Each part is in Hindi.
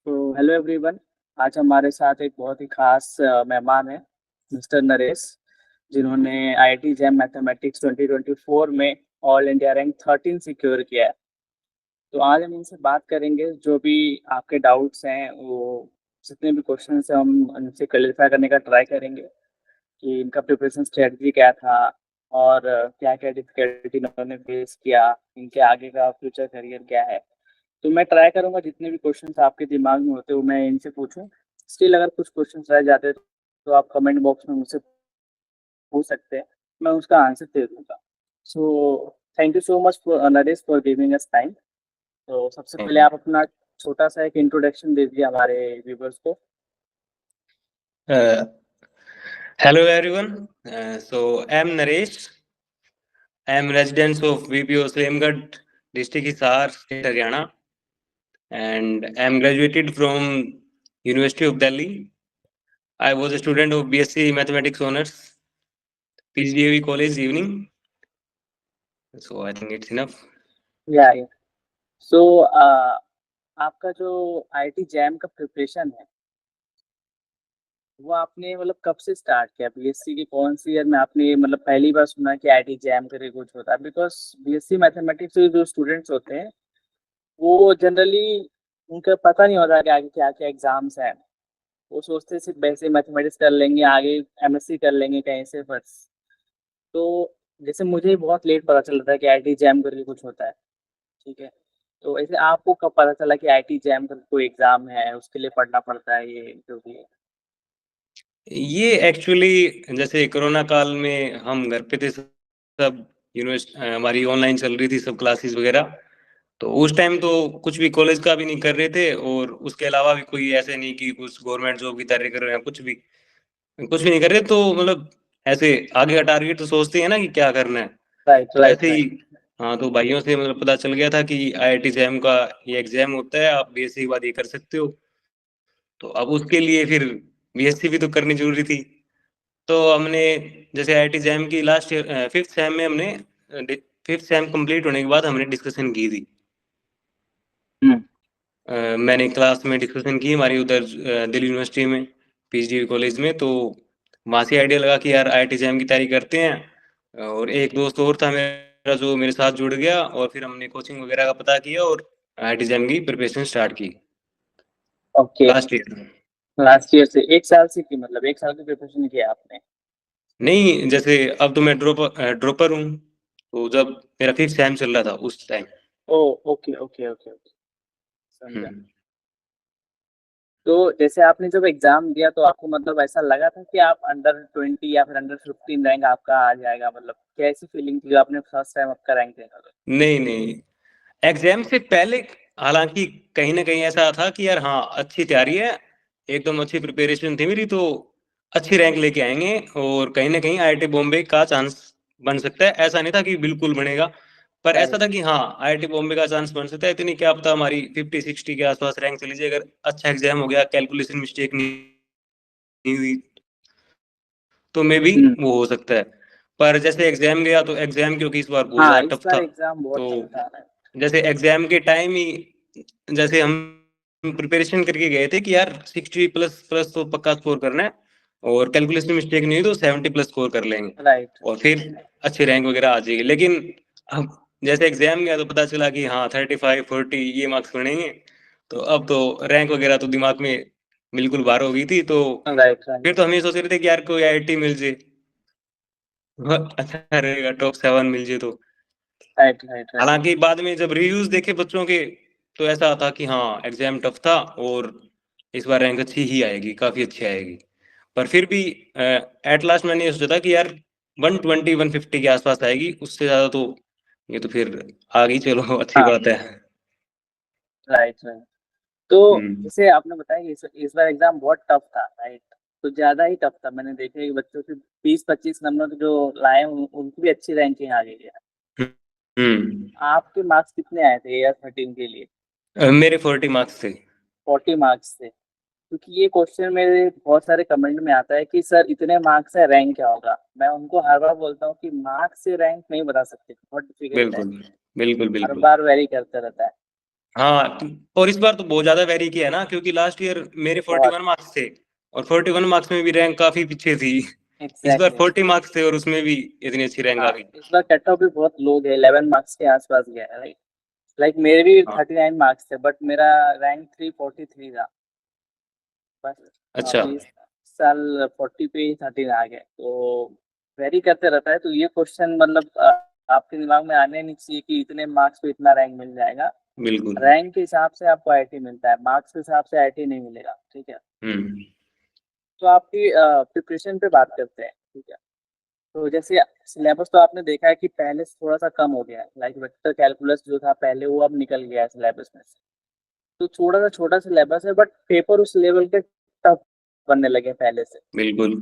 तो हेलो एवरीवन। आज हमारे साथ एक बहुत ही खास मेहमान है, मिस्टर नरेश, जिन्होंने आईआईटी जैम मैथमेटिक्स 2024 में ऑल इंडिया रैंक 13 सिक्योर किया है। तो आज हम इनसे बात करेंगे, जो भी आपके डाउट्स हैं वो जितने भी क्वेश्चन हैं हम उनसे क्लियरिफाई करने का ट्राई करेंगे कि इनका प्रिपरेशन स्ट्रेटजी क्या था और क्या क्या डिफिकल्टी इन्होंने फेस किया, इनके आगे का फ्यूचर करियर क्या है। तो मैं ट्राई करूंगा जितने भी क्वेश्चंस आपके दिमाग में होते हो मैं इनसे पूछूं। स्टिल अगर कुछ क्वेश्चंस रह जाते हैं तो आप कमेंट बॉक्स में मुझसे पूछ सकते हैं, मैं उसका आंसर दे दूंगा। So thank you so much for Naresh for giving us time. तो सबसे पहले आप अपना छोटा सा एक इंट्रोडक्शन दे दीजिए हमारे व्यूवर्स को। Hello everyone. So I'm Naresh. I'm resident of VPO Salimgarh district Hisar, state Haryana, and I'm graduated from University of Delhi. I was a student of BSc Mathematics Honors, PGDAV College Evening. So I think it's enough. या सो आपका जो आईआईटी जैम का प्रिपरेशन है वो आपने मतलब कब से स्टार्ट किया? बीएससी की कौन सी ईयर में आपने मतलब पहली बार सुना कि आईआईटी जैम करके कुछ होता है? बिकॉज बीएससी मैथमेटिक्स के जो स्टूडेंट्स होते हैं वो जनरली उनका पता नहीं होता कि आगे क्या क्या एग्जाम्स हैं। वो सोचते हैं सिर्फ वैसे मैथमेटिक्स कर लेंगे, आगे एमएससी कर लेंगे कहीं से बस। तो जैसे मुझे बहुत लेट पता चल रहा था कि आईआईटी जैम करके कुछ होता है, ठीक है। तो ऐसे आपको कब पता चला कि आईआईटी जैम करके कोई एग्जाम है, उसके लिए पढ़ना पड़ता है, ये जो भी है? ये एक्चुअली जैसे कोरोना काल में हम घर पे थे, सब यूनिवर्सिटी हमारी ऑनलाइन चल रही थी, सब क्लासेस वगैरह। तो उस टाइम तो कुछ भी कॉलेज का भी नहीं कर रहे थे, और उसके अलावा भी कोई ऐसे नहीं कि कुछ गवर्नमेंट जॉब की तैयारी कर रहे हैं, कुछ भी नहीं कर रहे। तो मतलब ऐसे आगे का टारगेट तो सोचते हैं ना कि क्या करना है। राइट तो राइट ऐसे ही राइट। हाँ, तो भाइयों से मतलब पता चल गया था कि आईआईटी जैम का ये एग्जाम होता है, आप बीएससी के बाद ये कर सकते हो। तो अब उसके लिए फिर बीएससी भी तो करनी जरूरी थी। तो हमने जैसे आईआईटी जैम की लास्ट ईयर फिफ्थ सेम में हमने फिफ्थ सेम कंप्लीट होने के बाद हमने डिस्कशन की थी। हम्म। मैंने क्लास में डिस्कशन की हमारी उधर दिल्ली यूनिवर्सिटी में, पीजीडी कॉलेज में। तो वहाँ से आइडिया लगा कि यार आईआईटी जैम की तैयारी करते हैं। और एक दोस्त और था मेरा जो मेरे साथ जुड़ गया, और फिर हमने कोचिंग वगैरह का पता किया और आईआईटी जैम की प्रिपरेशन स्टार्ट की okay. Last year. Last year से एक साल से की मतलब एक साल की प्रिपरेशन किया आपने? नहीं, जैसे अब तो मैं ड्रॉपर हूँ। तो जब मेरा फिफ्थ सेम चल रहा था उस टाइम। ओ ओके ओके ओके ओके, समझा। तो जैसे आपने जब एग्जाम दिया तो आपको मतलब ऐसा लगा था कि आप अंडर 20 या फिर अंडर 15 रैंक आपका आ जाएगा? मतलब कैसी फीलिंग थी जब आपने फर्स्ट टाइम आपका रैंक देखा था? नहीं नहीं, एग्जाम से पहले हालांकि कहीं ना कहीं ऐसा था कि यार हाँ, अच्छी तैयारी है, एकदम अच्छी प्रिपरेशन थी मेरी, तो अच्छी रैंक लेके आएंगे और कहीं ना कहीं आईआईटी बॉम्बे का चांस बन सकता है। ऐसा नहीं था कि बिल्कुल बनेगा, पर ऐसा राइट। था कि हाँ, आईआईटी बॉम्बे का चांस बन सकता है। इतनी क्या पता हमारी 50-60 के आसपास रैंक चली जाए, अगर अच्छा एग्जाम हो गया, कैलकुलेशन मिस्टेक नहीं हुई, तो मे भी हम्म। वो हो सकता है। पर जैसे एग्जाम गया तो एग्जाम क्योंकि इस बार बहुत हाँ, ज्यादा इस टफ बार था। एग्जाम बहुत तो टफ था। जैसे एग्जाम के टाइम ही जैसे हम प्रिपरेशन करके गए थे कि यार 60 प्लस प्लस तो पक्का स्कोर करना है, और कैलकुलेशन मिस्टेक नहीं हुई तो 70 प्लस स्कोर कर लेंगे, राइट। और फिर अच्छी रैंक वगैरह आ जाएगी। लेकिन अब जैसे एग्जाम गया तो पता चला कि हाँ, 35-40 ये मार्क्स बनेंगे। तो अब तो रैंक वगैरह तो दिमाग में बिल्कुल बाहर हो गई थी। तो राइट राइट फिर तो हम ये सोच रहे थे कि यार कोई आईआईटी मिल जाए, बहुत अच्छा रहेगा, टॉप 7 मिल जाए तो। Right right right. हालांकि बाद में जब रिव्यूज देखे बच्चों के, तो ऐसा था कि हाँ, एग्जाम टफ था और इस बार रैंक अच्छी ही आएगी, काफी अच्छी आएगी। पर फिर भी एट लास्ट मैंने ये सोचा था कि यार 120-150 के आसपास आएगी, उससे ज्यादा तो ये तो फिर आ गई, चलो अच्छी हाँ, बात है। Right right. तो हम्म जैसे आपने बताया कि इस बार एग्जाम बहुत टफ था, राइट? तो ज्यादा ही टफ था। मैंने देखा कि बच्चों के 20-25 नंबर जो लाए उनकी भी अच्छी रैंकिंग आ गई है। हम्म। आपके मार्क्स कितने आए थे AS13 के लिए? मेरे 40 मार्क्स थे। 40 मार्क्स थे। क्योंकि ये क्वेश्चन मेरे बहुत सारे कमेंट में आता है कि सर इतने मार्क्स है, रैंक क्या होगा? मैं उनको हर बार बोलता हूँ कि मार्क्स से रैंक नहीं बता सकते, बहुत डिफिकल्ट है। बिल्कुल बिल्कुल हर बिल्कुल। बार वेरी करता रहता है। हाँ, और इस बार तो बहुत ज्यादा वेरी किया है ना, क्योंकि लास्ट ईयर मेरे बहुत 41 मार्क्स थे और 41 मार्क्स में भी रैंक काफी पीछे थी। इस बार एग्जैक्टली। 40 मार्क्स थे और उसमें भी इतनी अच्छी रैंक आ हाँ, गई। इस बार कट ऑफ भी बहुत लो गया, 11 मार्क्स के आसपास गया है, राइट। मेरे भी हाँ, 39 मार्क्स थे, बट मेरा रैंक 343 था बस। अच्छा, अभी इस साल 40 पे ही 13 आ गए, तो वेरी करते रहता है। तो ये क्वेश्चन आपके दिमाग में आने नहीं चाहिए कि इतने मार्क्स पे इतना रैंक मिल जाएगा। बिल्कुल। रैंक के हिसाब से आपको आईटी मिलता है, मार्क्स के हिसाब से आईटी नहीं मिलेगा, ठीक है। हम्म। तो आपकी प्रिपरेशन पे बात करते हैं, ठीक है। तो जैसे सिलेबस तो आपने देखा है कि पहले से थोड़ा सा कम हो गया है, वेक्टर कैलकुलस जो था पहले वो अब निकल गया है सिलेबस में से। तो थोड़ा सा छोटा सिलेबस है, बट पेपर उस लेवल के टफ बनने लगे हैं पहले से। बिल्कुल।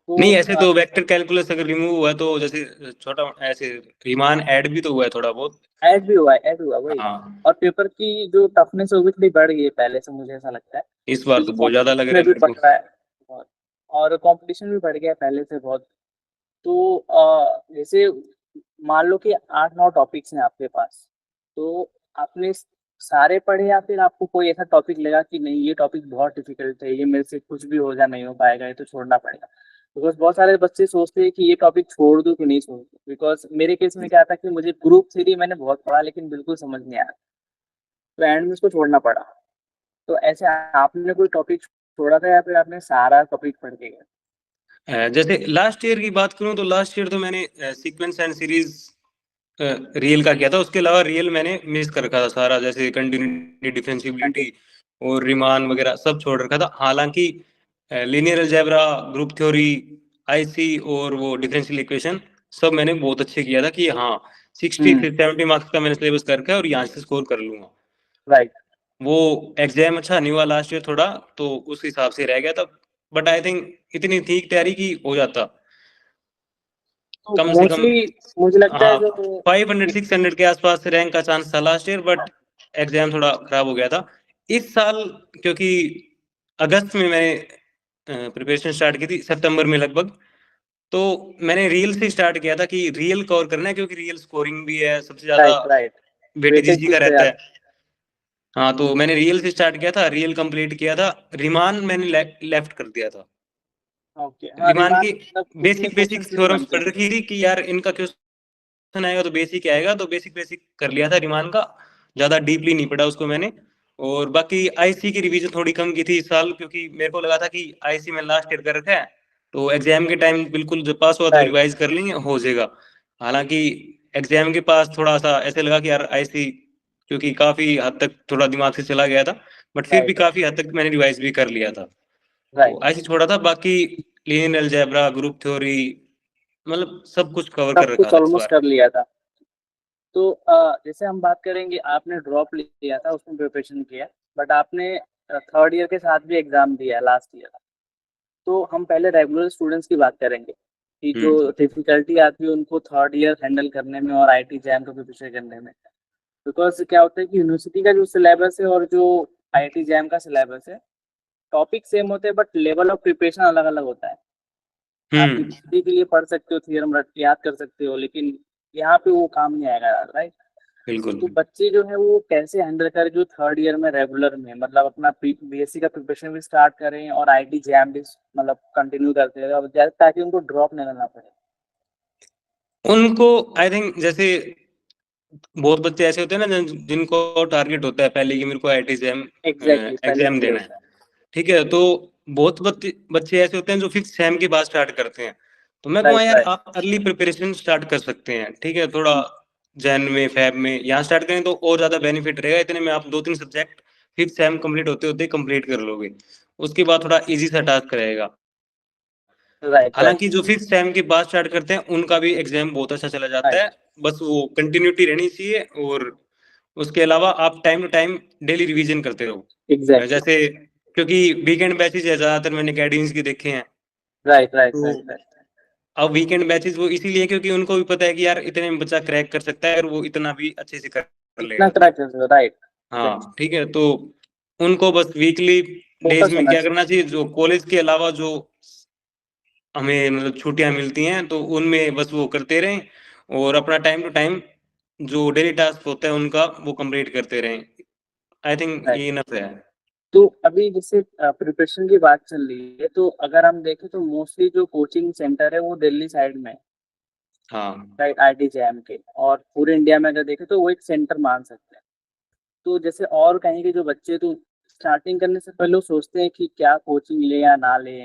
तो नहीं, ऐसे तो वेक्टर कैलकुलस अगर रिमूव हुआ तो जैसे छोटा ऐसे रीमान ऐड भी तो हुआ है थोड़ा बहुत। ऐड हुआ वही। हाँ, और पेपर की जो टफनेस है वो भी थोड़ी बढ़ गई है पहले से, मुझे ऐसा लगता है, इस बार क्योंकि तो बहुत ज्यादा लग कंपटीशन रहा में है भी मेरे बढ़ को। रहा है बहुत। और कंपटीशन भी बढ़ गया है पहले से बहुत। तो जैसे मान लो कि 8-9 टॉपिक्स हैं आपके पास, तो आपने सारे पढ़े या फिर आपको कोई ऐसा टॉपिक लगा कि नहीं ये टॉपिक बहुत डिफिकल्ट है, ये मेरे से कुछ भी हो जा नहीं हो पाएगा, ये तो छोड़ना पड़ेगा। बिकॉज बहुत सारे बच्चे सोचते हैं कि ये टॉपिक छोड़ दूं कि नहीं छोड़ दूं। बिकॉज मेरे केस में क्या था कि मुझे ग्रुप थ्री मैंने बहुत पढ़ा लेकिन बिल्कुल समझ नहीं आया, तो एंड में उसको छोड़ना पड़ा। तो ऐसे आपने कोई टॉपिक छोड़ा था या फिर आपने सारा टॉपिक पढ़ के गए? जैसे लास्ट ईयर की बात करूं तो लास्ट ईयर तो मैंने सीक्वेंस एंड सीरीज रियल का किया था, उसके अलावा रियल मैंने मिस कर रखा था सारा, जैसे कंटिन्यूटी, डिफरेंशियबिलिटी और रिमान वगैरह सब छोड़ रखा था। हालांकि linear algebra, group theory, IC और वो डिफरेंशियल इक्वेशन सब मैंने बहुत अच्छे किया था कि हाँ 60 हम्म। से 70 मार्क्स का मैंने सिलेबस कर रखा है और यहाँ से स्कोर कर लूंगा। राइट। वो एग्जाम अच्छा नहीं हुआ लास्ट ईयर थोड़ा, तो उस हिसाब से रह गया था। बट आई थिंक इतनी ठीक तैयारी की हो जाता तो कम से कम। मोस्टली मुझे लगता है हाँ, जो 500 600 के आसपास रैंक का चांस था लास्ट ईयर, बट एग्जाम थोड़ा खराब हो गया था इस साल। क्योंकि अगस्त में मैंने प्रिपरेशन स्टार्ट की थी, सितंबर में लगभग। तो मैंने रियल से स्टार्ट किया था कि रियल कवर करना है, क्योंकि रियल स्कोरिंग भी है सबसे ज्यादा, राइट राइट वेटेज वेटेज इसी भी का उस पे रहता है। आता हाँ, तो मैंने रियल से स्टार्ट किया था, रियल कंप्लीट किया था। रिमान मैंने लेफ्ट कर दिया था। है। ओके, हाँ, रिमान रिमार्क की उसके बेसिक बेसिक क्वेश्चंस नहीं थ्योरम्स बनते पढ़ हैं। रखी थी कि यार इनका क्वेश्चन आएगा तो बेसिक आएगा, तो बेसिक बेसिक कर लिया था रिमान का। ज्यादा डीपली नहीं पढ़ा उसको मैंने। और बाकी आईसी की रिवीजन थोड़ी कम की थी इस साल, क्योंकि मेरे को लगा था कि आईसी में लास्ट ईयर कर रखा है, तो एग्जाम के टाइम बिल्कुल जब पास हुआ तो राइट रिवाइज कर लेंगे, हो जाएगा। हालांकि एग्जाम के पास थोड़ा सा ऐसे लगा कि यार आईसी, क्योंकि काफी हद तक थोड़ा दिमाग से चला गया था, बट फिर भी राइट काफी हद तक मैंने रिवाइज भी कर लिया था। तो राइट आईसी छोड़ा था, बाकी लीनियर अलजेब्रा, ग्रुप थ्योरी, मतलब सब कुछ कवर कर सब रखा कुछ था इस ऑलमोस्ट बार। कर लिया था। तो जैसे हम बात करेंगे, आपने ड्रॉप लिया था उसमें प्रिपरेशन किया, बट आपने थर्ड ईयर के साथ भी एग्जाम दिया लास्ट ईयर। तो हम पहले रेगुलर स्टूडेंट्स की बात करेंगे कि जो हम्म। डिफिकल्टी आती है उनको थर्ड ईयर हैंडल करने में और आईटी जैम को प्रिपरेशन करने में। बिकॉज क्या होता है कि यूनिवर्सिटी का जो सिलेबस है और जो आईटी जैम का सिलेबस है, टॉपिक सेम होते हैं बट लेवल ऑफ प्रिपरेशन अलग अलग होता है। आप हम्म। पीपीटी के लिए पढ़ सकते हो, थ्योरम रट के याद कर सकते हो, लेकिन यहाँ पे वो काम नहीं आएगा, राइट। बिल्कुल। तो बच्चे जो है वो कैसे हैंडल करें जो थर्ड ईयर में रेगुलर में अपना बीएससी का प्रिपरेशन भी स्टार्ट करें और आईटी जैम भी कंटिन्यू करते रहे, ताकि उनको ड्रॉप नहीं करना पड़े। उनको आई थिंक जैसे बहुत बच्चे ऐसे होते हैं ना जिनको टारगेट होता है पहले कि मेरे को आईटी एग्जाम एग्जैक्टली, पहले एग्जाम से ये देना है। होता है। ठीक है, तो बहुत बच्चे बच्चे ऐसे होते हैं जो फिफ्थ सेम के बाद स्टार्ट करते हैं। तो मैं कहूँगा राइट यार राइट। आप अर्ली प्रिपरेशन स्टार्ट कर सकते हैं, ठीक है, थोड़ा जैन में फैब में यहाँ स्टार्ट करें तो और ज्यादा बेनिफिट रहेगा। इतने में आप दो तीन सब्जेक्ट फिफ्थ सेम कंप्लीट होते होते कंप्लीट कर लोगे, उसके बाद थोड़ा इजी सा टास्क रहेगा। राइट राइट हालांकि जो फिफ्थ सेम के बाद स्टार्ट करते हैं उनका भी एग्जाम बहुत अच्छा चला जाता राइट। है, बस वो कंटिन्यूटी रहनी चाहिए। और उसके अलावा आप time to time daily revision करते रहो। एग्जैक्टली। जैसे क्योंकि वीकेंड बैचेज है ज्यादातर, मैंने अकेडमीज के देखे हैं। राइट राइट तो राइट राइट। अब वीकेंड बैचेज वो इसीलिए क्योंकि उनको भी पता है कि यार इतने में बच्चा क्रैक कर सकता है और वो इतना भी अच्छे से कर इतना लेगा। करेक्ट है, राइट। हाँ, ठीक है, तो उनको बस वीकली डेज फोकस में होना क्या चाहिए। करना चाहिए, जो कॉलेज के अलावा जो हमें मतलब छुट्टियां मिलती हैं तो उनमें बस वो करते रहें और अपना टाइम टू टाइम जो डेली टास्क होता है उनका वो कंप्लीट करते रहें। I think Right. ये इनफ है। तो अभी जैसे प्रिपरेशन की बात चल रही है, तो अगर हम देखें तो मोस्टली जो कोचिंग सेंटर है वो दिल्ली साइड में है, हाँ राइट, IIT JAM के। और पूरे इंडिया में अगर देखें तो वो एक सेंटर मान सकते हैं। तो जैसे और कहीं के जो बच्चे तो स्टार्टिंग करने से पहले वो सोचते हैं कि क्या कोचिंग ले या ना ले,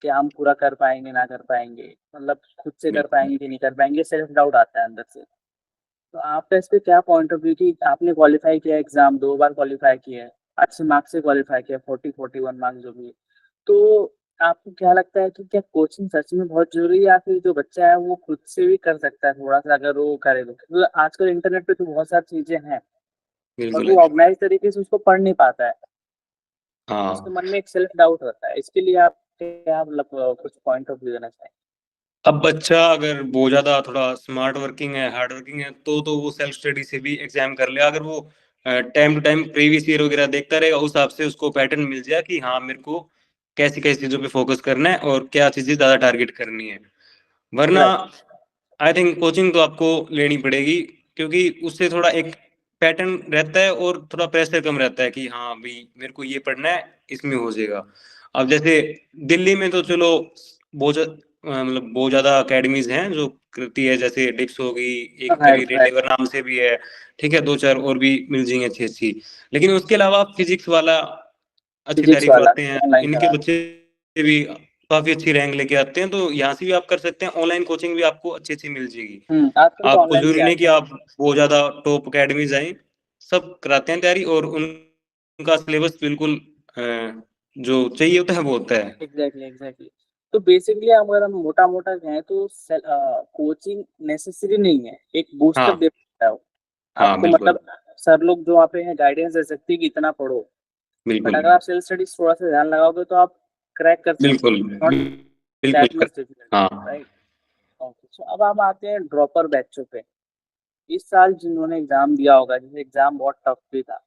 क्या हम पूरा कर पाएंगे ना कर पाएंगे, मतलब खुद से कर बिल्कुल। पाएंगे कि नहीं कर पाएंगे, सेल्फ डाउट आता है अंदर से। तो आपका इस पे क्या पॉइंट ऑफ व्यू कि आपने क्वालिफाई किया एग्जाम, 2 बार क्वालिफाई किया है, अच्छे मार्क्स से क्वालिफाई किया, 40-41 मार्क्स जो भी है। तो आपको क्या लगता है कि क्या कोचिंग सच में बहुत जरूरी है, या फिर जो बच्चा है वो खुद से भी कर सकता है थोड़ा सा अगर वो करे तो? क्योंकि आजकल इंटरनेट पे तो बहुत सारी चीजें हैं और बिल्कुल वो है। ऑर्गेनाइज तरीके से उसको पढ़ नहीं पाता है, उसके हाँ, मन में एक सेल्फ डाउट होता है। इसके लिए आप क्या मतलब कुछ पॉइंट ऑफ व्यू देना चाहिए? अब बच्चा अगर बहुत ज्यादा थोड़ा स्मार्ट वर्किंग है, हार्ड वर्किंग है, तो वो सेल्फ स्टडी से भी एग्जाम कर ले। अगर वो time to time previous year वगैरह देखता रहेगा, उस हिसाब से उसको पैटर्न मिल जाए कि हाँ मेरे को कैसी कैसी चीजों पे फोकस करना है और क्या चीजें ज्यादा टारगेट करनी है। वरना राइट। आई थिंक कोचिंग तो आपको लेनी पड़ेगी, क्योंकि उससे थोड़ा एक पैटर्न रहता है और थोड़ा प्रेशर कम रहता है कि हाँ भाई मेरे को ये पढ़ना है, इसमें हो जाएगा। अब जैसे दिल्ली में तो चलो बहुत मतलब बहुत ज्यादा अकेडमीज हैं जो करती है, जैसे डिप्स हो गई, एक राइट। गली राइट। रेडेवर नाम से भी है, ठीक है, दो चार और भी मिल जाएंगे अच्छी अच्छी। लेकिन उसके अलावा फिजिक्स वाला अच्छी फिजिक्स तैयारी वाला करवाते हैं, ऑनलाइन इनके करा। बच्चे भी काफी अच्छी रैंक लेके आते हैं, तो यहाँ से भी आप कर सकते हैं। ऑनलाइन कोचिंग भी आपको अच्छी अच्छी मिल जाएगी। आजकल तो आपको ऑनलाइन भी जरूरी नहीं कि आता है। आप बहुत ज्यादा टॉप अकेडमी जाएं, सब कराते हैं तैयारी, और उनका सिलेबस बिल्कुल जो चाहिए होता है वो होता है। Exactly exactly. तो बेसिकली अगर हम मोटा मोटा कहें तो कोचिंग नेसेसरी नहीं है, एक बूस्टर हाँ दे सकता है वो हाँ आपको, बिल्कुल। मतलब सर लोग जो वहाँ पे हैं गाइडेंस दे सकती है कि इतना पढ़ो। बट बिल्कुल अगर आप सेल्फ स्टडीज थोड़ा सा ध्यान लगाओगे तो आप क्रैक कर सकते बिल्कुल। हो, नॉट बिल्कुल दैट मच डिफिकल्ट, हाँ। राइट। ओके, सो अब हम आते हैं ड्रॉपर बैचों पे। इस साल जिन्होंने एग्जाम दिया होगा, जैसे एग्जाम बहुत टफ भी था,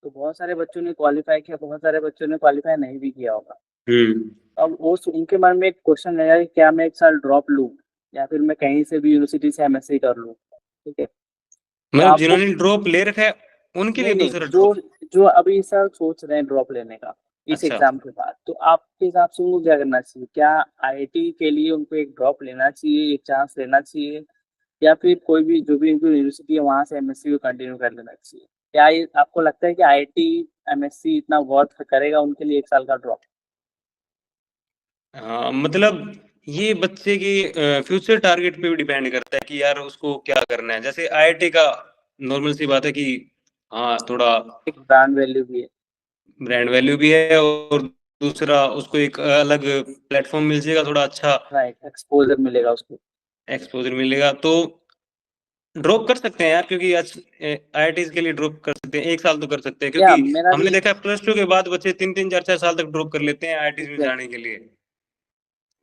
तो बहुत सारे बच्चों ने क्वालिफाई किया, बहुत सारे बच्चों ने क्वालिफाई नहीं भी किया होगा। हम्म। अब वो उनके मन में एक क्वेश्चन रहेगा कि क्या मैं एक साल ड्रॉप लूं, या फिर मैं कहीं से भी यूनिवर्सिटी से MSc कर लूं, ठीक है। तो मतलब आपको, जिन्होंने ड्रॉप ले रखा है उनके नहीं लिए नहीं, दूसरा जो ड्रॉप। जो अभी इस साल सोच रहे हैं ड्रॉप लेने का इस अच्छा। एग्जाम के बाद, तो आपके हिसाब से उनको क्या करना चाहिए? क्या IIT के लिए उनको एक ड्रॉप लेना चाहिए, एक चांस लेना चाहिए, या फिर कोई भी जो भी उनकी यूनिवर्सिटी है वहां से MSc को कंटिन्यू कर लेना चाहिए? क्या ये आपको लगता है कि IIT MSc इतना वर्थ करेगा उनके लिए 1 साल का ड्रॉप? हाँ मतलब ये बच्चे की फ्यूचर टारगेट पे भी डिपेंड करता है कि यार उसको क्या करना है। जैसे आईआईटी का नॉर्मल सी बात है कि हाँ थोड़ा एक ब्रांड वैल्यू भी है। ब्रांड वैल्यू भी है, और दूसरा उसको एक अलग प्लेटफॉर्म मिल जाएगा, थोड़ा अच्छा राइट, एक्सपोजर मिलेगा उसको। एक्सपोजर मिलेगा। तो ड्रॉप कर सकते हैं यार, क्योंकि आज आईआईटी के लिए ड्रॉप कर सकते हैं, एक साल तो कर सकते हैं, या क्योंकि मेरा हमने भी देखा है प्लस टू के बाद बच्चे 3 3 4 4 साल तक ड्रॉप कर लेते हैं आईआईटी में जाने एग्जैक्टली। के लिए।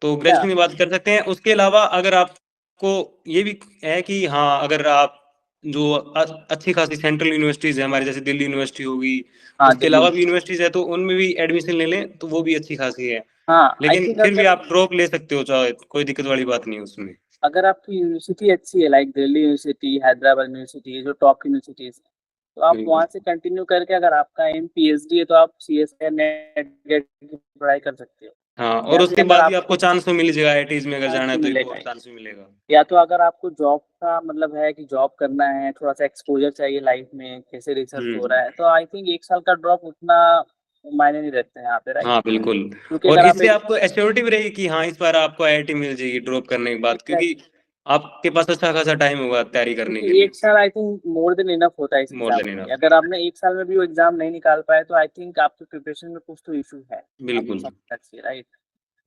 तो या ग्रेजुएशन की बात कर सकते हैं। उसके अलावा अगर आपको ये भी है कि हाँ अगर आप जो अच्छी खासी सेंट्रल यूनिवर्सिटीज है हमारे, जैसे दिल्ली यूनिवर्सिटी होगी, हाँ, उसके दिल्ली अलावा में। भी यूनिवर्सिटीज है, तो उनमें भी एडमिशन ले लें तो वो भी अच्छी खासी है। हाँ, आई लेकिन थिंक फिर भी अगर आप ड्रॉप ले सकते हो, चाहे कोई दिक्कत वाली बात नहीं है उसमें। अगर आपकी यूनिवर्सिटी अच्छी है, like Delhi university, Hyderabad university, जो टॉप यूनिवर्सिटीज है, तो आप बिल्कुल। वहां से कंटिन्यू करके, अगर आपका एम PhD है तो आप CSA नेट गेट की पढ़ाई कर सकते हो। हाँ, और या फिर उसके अगर बाद भी आपको आपको चांस तो मिल जाएगा, आईआईटीज में अगर चांस जाना है तो तो एक मिलेगा और ही, चांस भी मिलेगा। या तो अगर आपको जॉब का मतलब है कि जॉब करना है, थोड़ा सा एक्सपोजर चाहिए लाइफ में कैसे रिसर्च हो रहा हम्म। है, तो आई थिंक 1 साल का ड्रॉप उतना मायने नहीं रखते हैं यहाँ पे, राइट। हाँ बिल्कुल। क्योंकि और अगर आप इससे एक, आपको एश्योरिटी भी रहेगी कि हाँ इस बार आपको आईआईटी मिल जाएगी ड्रॉप करने के बाद, क्योंकि एग्जैक्टली, आपके पास अच्छा खासा टाइम होगा तैयारी करने के क्योंकि लिए। 1 साल I think more than enough होता है इस मोर एग्जाम देन के लिए। इनफ। अगर आपने 1 साल में भी वो एग्जाम नहीं निकाल पाए तो आई थिंक आपके प्रिपरेशन में कुछ तो इशू है, आपको बिल्कुल समझना चाहिए, राइट।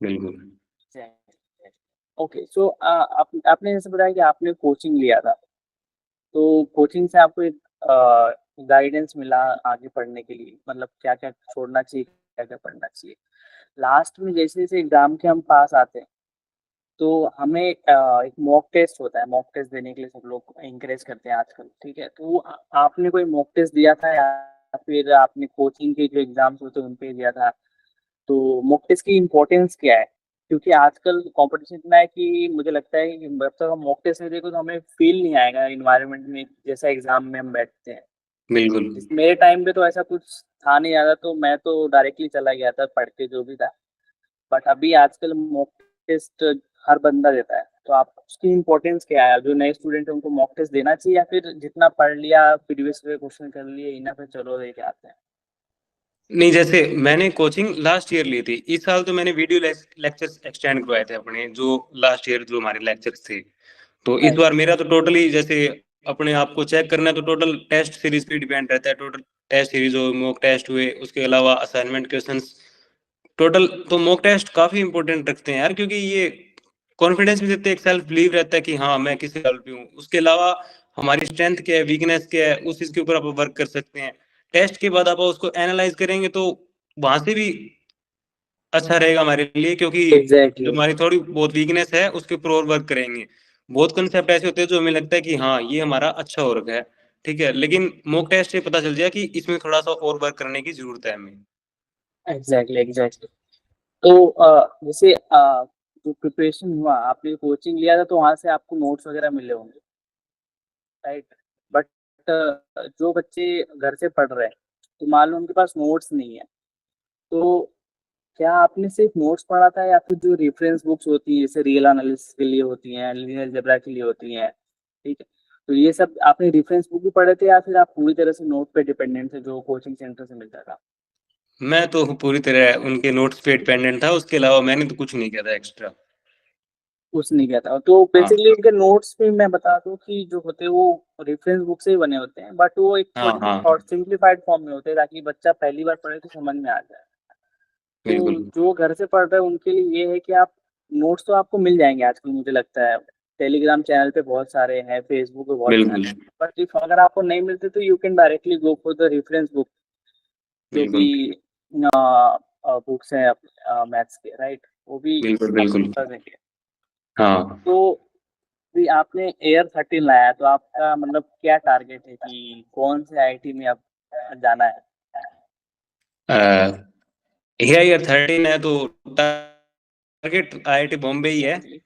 बिल्कुल। ओके, सो आपने जैसे बताया कि आपने कोचिंग लिया था, तो कोचिंग से आपको एक गाइडेंस मिला आगे पढ़ने के लिए, मतलब क्या क्या छोड़ना चाहिए, क्या क्या पढ़ना चाहिए। लास्ट में जैसे जैसे एग्जाम के हम पास आते हैं, तो हमें एक मॉक टेस्ट होता है, मॉक टेस्ट देने के लिए सब लोग इंकरेज करते हैं आजकल, ठीक है। तो आपने कोई मॉक टेस्ट दिया था, या फिर आपने कोचिंग के जो एग्जाम्स होते हैं उन पे दिया था? तो मॉक टेस्ट की इम्पोर्टेंस क्या है? क्योंकि आजकल कंपटीशन इतना है कि मुझे लगता है कि जब तक हम मॉक टेस्ट नहीं देखो तो हमें फील नहीं आएगा इन्वायरमेंट में जैसा एग्जाम में हम बैठते हैं। बिल्कुल। मेरे टाइम पे तो ऐसा कुछ था नहीं ज्यादा, तो मैं तो डायरेक्टली चला गया था पढ़ के जो भी था। बट अभी आजकल मॉक टेस्ट हर बंदा देता है, तो आप उसकी इम्पोर्टेंस क्या है? जो नए स्टूडेंट है उनको मॉक टेस्ट देना चाहिए या फिर जितना पढ़ लिया प्रीवियस क्वेश्चन कर लिए इनफ है, चलो दे के आते हैं? नहीं, जैसे मैंने कोचिंग लास्ट ईयर ली थी, इस साल तो मैंने वीडियो लेक्चर्स एक्सटेंड करवाए थे अपने, जो लास्ट ईयर जो हमारे लेक्चर्स थे। तो इस बार मेरा तो टोटली जैसे अपने आप को चेक करना है तो टोटल टेस्ट सीरीज पे डिपेंड रहता है। टोटल टेस्ट सीरीज हो, मॉक टेस्ट हुए, उसके अलावा असाइनमेंट क्वेश्चंस, टोटल तो मॉक टेस्ट काफी इंपॉर्टेंट रखते हैं यार, क्योंकि ये कॉन्फिडेंस भी देते हैं, एक सेल्फ बिलीव रहता है कि हाँ मैं किसी लेवल पे हूँ। उसके अलावा हमारी स्ट्रेंथ क्या है, वीकनेस क्या है, उस चीज के ऊपर आप वर्क कर सकते हैं। टेस्ट के बाद आप उसको एनालाइज करेंगे तो वहां से भी अच्छा रहेगा हमारे लिए, क्योंकि जो एग्जैक्टली। हमारी थोड़ी बहुत वीकनेस है उसके ऊपर और वर्क करेंगे। बहुत कंसेप्ट ऐसे होते हैं जो हमें लगता है कि हाँ ये हमारा अच्छा हो रखा है, ठीक है, लेकिन मॉक टेस्ट से पता चल जाए कि इसमें थोड़ा सा और वर्क करने की जरूरत है हमें। एग्जैक्टली। तो जैसे जो प्रिपरेशन हुआ, आपने कोचिंग लिया था तो वहां से आपको नोट्स वगैरह मिले होंगे, राइट? बट जो बच्चे घर से पढ़ रहे हैं तो मान लो उनके पास नोट्स नहीं है, तो क्या आपने सिर्फ नोट्स पढ़ा था या फिर जो रेफरेंस बुक्स होती हैं जैसे रियल एनालिसिस के लिए होती हैं, लीनियर अलजेब्रा के लिए होती हैं, ठीक है, तो ये सब आपने रेफरेंस बुक भी पढ़े थे या फिर आप पूरी तरह से नोट पे डिपेंडेंट थे जो कोचिंग सेंटर से मिलता था? मैं तो पूरी तरह उनके नोट्स पे डिपेंडेंट था, उसके अलावा मैंने तो कुछ नहीं किया था एक्स्ट्रा। कुछ नहीं किया था, तो हाँ बेसिकली इनके नोट्स भी मैं बता दूं कि जो होते हैं वो रेफरेंस बुक से ही बने होते हैं, बट वो एक हाँ थोड़ी सी हाँ। शॉर्ट सिंप्लीफाइड फॉर्म में होते हैं ताकि बच्चा पहली बार पढ़े तो समझ में आ जाए। तो बिल्कुल जो घर से पढ़ रहे हैं उनके लिए ये है कि आप नोट्स तो आपको मिल जाएंगे आजकल, मुझे लगता है टेलीग्राम चैनल पे बहुत सारे हैं, फेसबुक पे बहुत बिल्कुल। सारे हैं, बट इफ अगर आपको नहीं मिलते तो you can directly go for the reference book, जो भी बिल्कुल बुक्स हैं मैथ्स के, राइट? वो भी बिल्कुल। आपको बिल्कुल। कर देंगे। हाँ। तो भी आपने एयर 13 लाया तो आपका मतलब क्या टारगेट है कि कौन से आईआईटी में आप जाना है? ईयर 13 है तो टारगेट आईआईटी बॉम्बे ही है, एग्जैक्टली।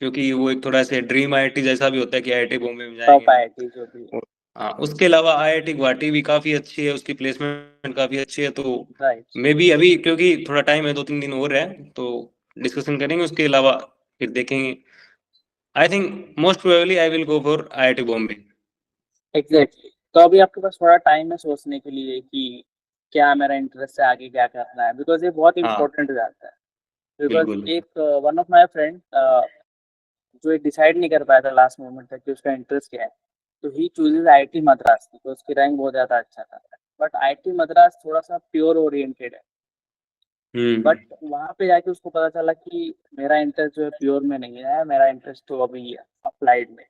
क्योंकि वो एक थोड़ा सा ड्रीम आईआईटी जैसा भी होता है कि आईआईटी बॉम्बे में जाएंगे टॉप हम। आईआईटी जो भी। और हाँ, उसके अलावा आईआईटी गुवाहाटी भी काफी अच्छी है, उसकी प्लेसमेंट काफी अच्छी है। तो राइट। मे भी अभी क्योंकि थोड़ा टाइम है, 2-3 दिन और है, तो डिस्कशन करेंगे उसके अलावा, फिर देखेंगे। I think most probably I will go for IIT Bombay. Exactly. तो अभी आपके पास थोड़ा टाइम है सोचने के लिए कि क्या मेरा इंटरेस्ट है, आगे क्या करना है, बिकॉज ये बहुत हाँ इंपॉर्टेंट हो जाता है। बिकॉज बिल्कुल। एक वन ऑफ माय फ्रेंड जो एक डिसाइड नहीं कर पाया था लास्ट मोमेंट तक कि उसका इंटरेस्ट क्या है, तो ही चूजेस आईआईटी मद्रास, तो उसकी रैंक बहुत ज्यादा अच्छा था। बट आईआईटी मद्रास थोड़ा सा प्योर ओरिएंटेड है, हम्म। बट वहां पे जाके उसको पता चला कि मेरा इंटरेस्ट जो है प्योर में नहीं है, मेरा इंटरेस्ट तो अभी अप्लाइड में।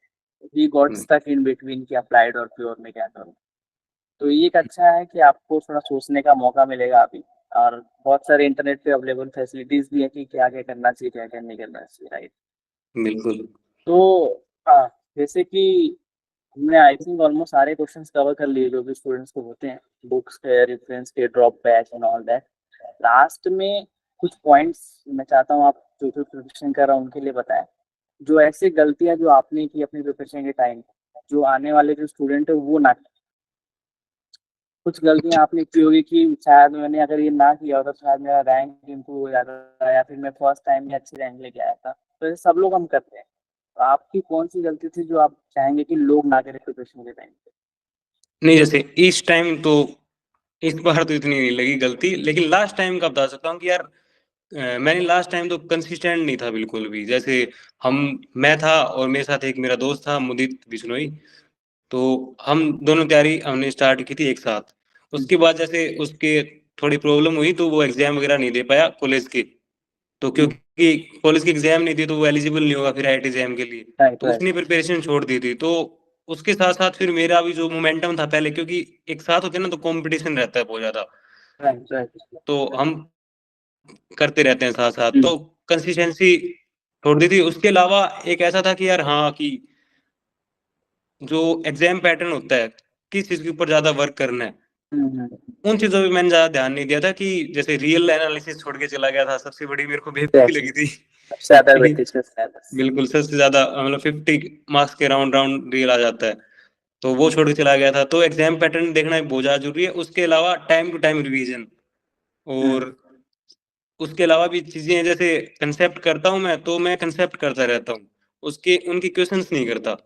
He got stuck in between कि अप्लाइड और प्योर में क्या करूँ। तो ये एक अच्छा है कि आपको थोड़ा सोचने का मौका मिलेगा अभी, और बहुत सारे इंटरनेट पे अवेलेबल फैसिलिटीज भी है कि क्या क्या करना चाहिए क्या क्या नहीं करना चाहिए, राइट? बिल्कुल। तो जैसे कि हमने आई थिंक ऑलमोस्ट सारे क्वेश्चंस कवर कर लिए जो भी स्टूडेंट्स को होते हैं, बुक्स के, रेफरेंस के, drop back and all that. Last में कुछ पॉइंट्स मैं चाहता हूँ आप जो जो प्रिपरेशन कर रहा हूँ उनके लिए बताएं, जो ऐसी गलतियां जो आपने की अपनी प्रिपरेशन के टाइम, जो आने वाले जो स्टूडेंट है वो ना करें। कुछ गलतियां आपने की होगी कि शायद मैंने अगर ये ना किया होता तो शायद मेरा रैंक इम्प्रूव हो जाता या फिर मैं फर्स्ट टाइम में अच्छी रैंक लेके आया था, तो ये सब लोग हम करते हैं। तो आपकी कौन सी गलती थी जो आप चाहेंगे कि लोग ना करें प्रिपरेशन के टाइम पे? नहीं, जैसे इस टाइम तो इस बार तो इतनी नहीं लगी गलती, लेकिन लास्ट टाइम का बता सकता हूँ कि यार मैंने लास्ट टाइम तो कंसिस्टेंट नहीं था बिल्कुल भी। जैसे हम मैं था और मेरे साथ एक मेरा दोस्त था मुदित बिश्नोई, तो हम दोनों तैयारी हमने स्टार्ट की थी एक साथ। उसके बाद जैसे उसके थोड़ी प्रॉब्लम हुई तो वो एग्जाम वगैरह नहीं दे पाया कॉलेज के। तो क्योंकि कॉलेज की एग्जाम नहीं दी तो वो एलिजिबल नहीं होगा फिर आईआईटी एग्जाम के लिए। राइट तो राइट उसने प्रिपरेशन छोड़ दी थी। तो उसके साथ साथ फिर मेरा भी जो मोमेंटम था पहले, क्योंकि एक साथ होते हैं ना तो कंपटीशन रहता है बहुत ज्यादा, राइट राइट। तो हम करते रहते हैं साथ साथ, तो कंसिस्टेंसी छोड़ दी थी। उसके अलावा एक ऐसा था कि यार हाँ कि जो एग्जाम पैटर्न होता है, किस चीज के ऊपर ज्यादा वर्क करना है, उन चीजों पे मैंने ज्यादा ध्यान नहीं दिया था। कि जैसे रियल एनालिसिस छोड़ के चला गया था, सबसे बड़ी मेरे को बेवकूफी लगी एग्जैक्टली। थी। सबसे ज्यादा 50 वेटेज का सिलेबस। बिल्कुल सबसे ज्यादा मतलब 50 मार्क्स के राउंड रियल आ जाता है, तो वो छोड़ के चला गया था। तो एग्जाम पैटर्न देखना बहुत ज्यादा जरूरी है, उसके अलावा टाइम टू टाइम रिवीजन, और उसके अलावा भी चीजें हैं, जैसे कंसेप्ट करता हूँ मैं तो मैं कंसेप्ट करता रहता हूँ, उसके उनकी क्वेश्चंस नहीं करता।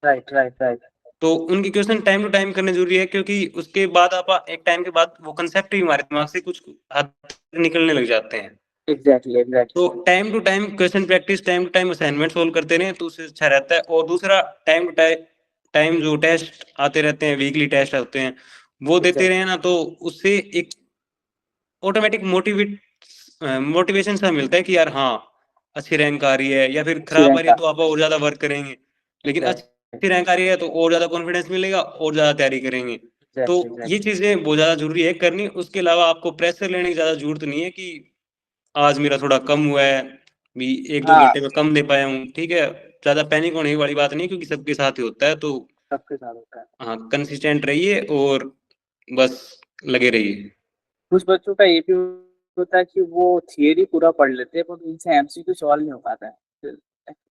Right right right. तो उनकी क्वेश्चन टाइम टू टाइम करने जरूरी है, क्योंकि उसके बाद आप एक टाइम के बाद वो कंसेप्ट ही हमारे दिमाग से कुछ हद तक निकलने लग जाते हैं। Exactly exactly. तो time to time question practice, time to time assignment solve करते रहे तो उससे अच्छा रहता है। और दूसरा, टाइम टू टाइम जो टेस्ट आते रहते हैं, वीकली टेस्ट होते हैं, वो देते रहे ना, तो उससे एक ऑटोमेटिक मोटिवेशन सा मिलता है कि यार हाँ, अच्छी रैंक आ रही है, या फिर अच्छी खराब आ रैंक रही है का। तो आप और ज्यादा वर्क करेंगे। लेकिन अच्छी एग्जैक्टली रैंक आ रही है तो और ज्यादा कॉन्फिडेंस मिलेगा, और ज्यादा तैयारी करेंगे। तो एग्जैक्टली ये एग्जैक्टली। चीजें बहुत ज्यादा जरूरी है करनी। उसके अलावा आपको प्रेशर लेने की ज्यादा जरूरत नहीं है कि आज मेरा थोड़ा कम हुआ है, भी एक दो हाँ, घंटे में कम दे पाया हूँ, ठीक है। ज्यादा पैनिक होने वाली बात नहीं है, क्योंकि सबके साथ ही होता है। तो सबके साथ होता है। हाँ, कंसिस्टेंट रहिए और बस लगे रहिए। कुछ बच्चों का ये भी होता है कि वो थियरी पूरा पढ़ लेते हैं पर उनसे एमसीक्यू सॉल्व नहीं हो पाता है,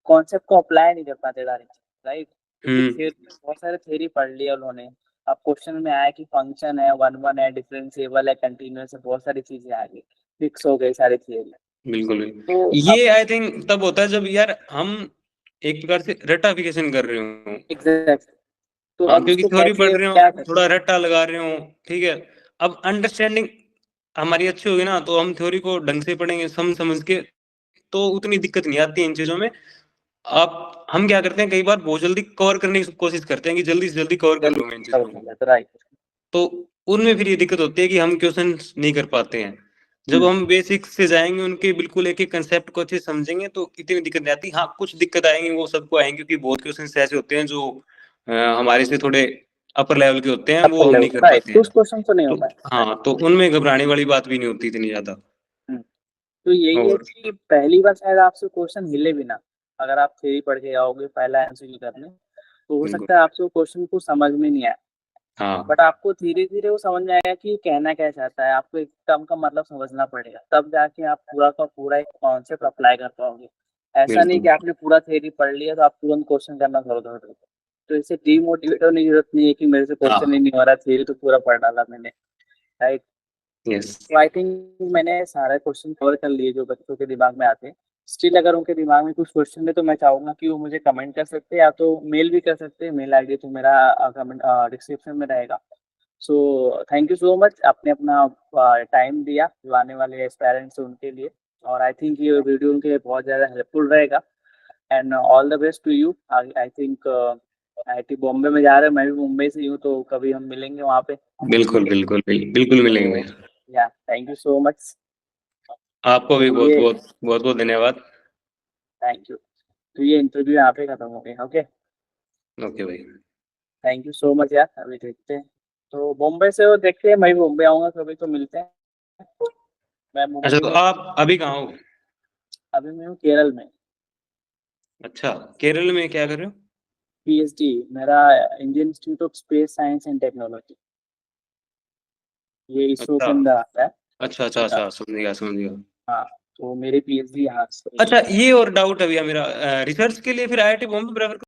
कॉन्सेप्ट को अप्लाई नहीं कर पाते डायरेक्ट, राइट। क्योंकि हम्म। थियरी, बहुत सारे थियरी पढ़ लिया उन्होंने। अब क्वेश्चन में आया कि फंक्शन है, वन वन है, डिफरेंशिएबल है, कंटिन्यूअस है, बहुत सारी चीजें आ गई, फिक्स हो गई सारी थियरी। बिल्कुल बिल्कुल। तो अब ये आई थिंक तब होता है जब यार हम एक प्रकार से रटाफिकेशन कर रहे हो। एग्जैक्ट, तो हाँ, अब क्योंकि उसको थ्योरी पढ़ कैसे रहे हो, क्या कर। थोड़ा रट्टा लगा रहे हो, ठीक है। अब अंडरस्टैंडिंग हमारी अच्छी होगी ना, तो हम थ्योरी को ढंग से पढ़ेंगे, समझ के, तो उतनी दिक्कत नहीं आती है इन चीजों में। आप हम क्या करते हैं, कई बार बहुत जल्दी कवर करने की कोशिश करते हैं कि जल्दी से जल्दी कवर कर जल्दी लूं मैं इन कर चीजों को। लेंगे, तो राइट। तो उनमें फिर ये दिक्कत होती है कि हम क्वेश्चन नहीं कर पाते हैं। जब हम बेसिक से जाएंगे, उनके बिल्कुल एक एक कंसेप्ट को अच्छे से समझेंगे, तो इतनी दिक्कत नहीं आती। हाँ, कुछ दिक्कत आएंगी, वो सबको आएंगी, क्योंकि बहुत क्वेश्चन ऐसे होते हैं जो हमारे से थोड़े अपर लेवल के होते हैं, वो अपर हम लेवल नहीं कर राइट, पाते हैं। कुछ क्वेश्चन तो नहीं हो तो पाए। हाँ, तो उनमें घबराने वाली बात भी नहीं होती इतनी ज्यादा। तो यही है और कि पहली बार शायद आपसे क्वेश्चन हिले भी ना, अगर आप थ्योरी पढ़ के आओगे पहला एमसीक्यू करने, तो हो बिल्कुल। सकता है आपसे क्वेश्चन को समझ में नहीं आए। हाँ, बट आपको धीरे धीरे वो समझ में आएगा कि कहना क्या चाहता है, आपको एक टर्म का मतलब समझना पड़ेगा, तब जाके आप पूरा का पूरा एक कॉन्सेप्ट अप्लाई कर पाओगे। ऐसा नहीं बिल्कुल। कि आपने पूरा थ्योरी पढ़ लिया तो आप तुरंत क्वेश्चन करना शुरू कर दोगे। तो इससे डीमोटिवेट होने की जरूरत नहीं है कि मेरे से क्वेश्चन ही हाँ। नहीं हो रहा, थ्योरी तो पूरा पढ़ डाला मैंने, राइट। यस। तो आई थिंक मैंने सारे क्वेश्चन कवर कर लिए जो बच्चों के दिमाग में आते हैं। स्टिल अगर उनके दिमाग में कुछ क्वेश्चन है तो मैं चाहूंगा कि वो मुझे कमेंट कर सकते हैं, या तो मेल भी कर सकते हैं, मेल आईडी तो मेरा कमेंट डिस्क्रिप्शन में रहेगा। So thank you so much, आपने अपना टाइम दिया जो आने वाले पेरेंट्स हैं उनके लिए। और आई थिंक ये वीडियो उनके लिए बहुत ज़्यादा हेल्पफुल रहेगा। And all the best to you. I think IIT Bombay में जा रहे हैं, मैं भी मुंबई से ही हूँ, तो कभी हम मिलेंगे वहाँ पे। बिल्कुल बिल्कुल बिल्कुल मिलेंगे तो भैया। या थैंक यू सो मच। आपको भी बहुत ये बहुत बहुत बहुत धन्यवाद। Thank you. तो ये इंटरव्यू यहाँ पे खत्म हो गया, ओके। ओके भाई। थैंक यू सो मच यार, अभी देखते हैं। तो बॉम्बे से वो देखते हैं, मैं भी मुंबई आऊँगा कभी तो मिलते हैं। मैं अच्छा, तो मुंबई, आप अभी कहाँ हो? अभी मैं हूँ केरल में। अच्छा, केरल में क्या कर रहे हो? पीएचडी मेरा, Indian institute of space science and technology, ये इसरो अच्छा के अंदर आता है। अच्छा अच्छा या, अच्छा, समझ गया समझ गया। हाँ, तो मेरी पीएचडी यहाँ से। अच्छा, ये और डाउट है भैया मेरा, रिसर्च के लिए फिर आईआईटी बॉम्बे प्रेफर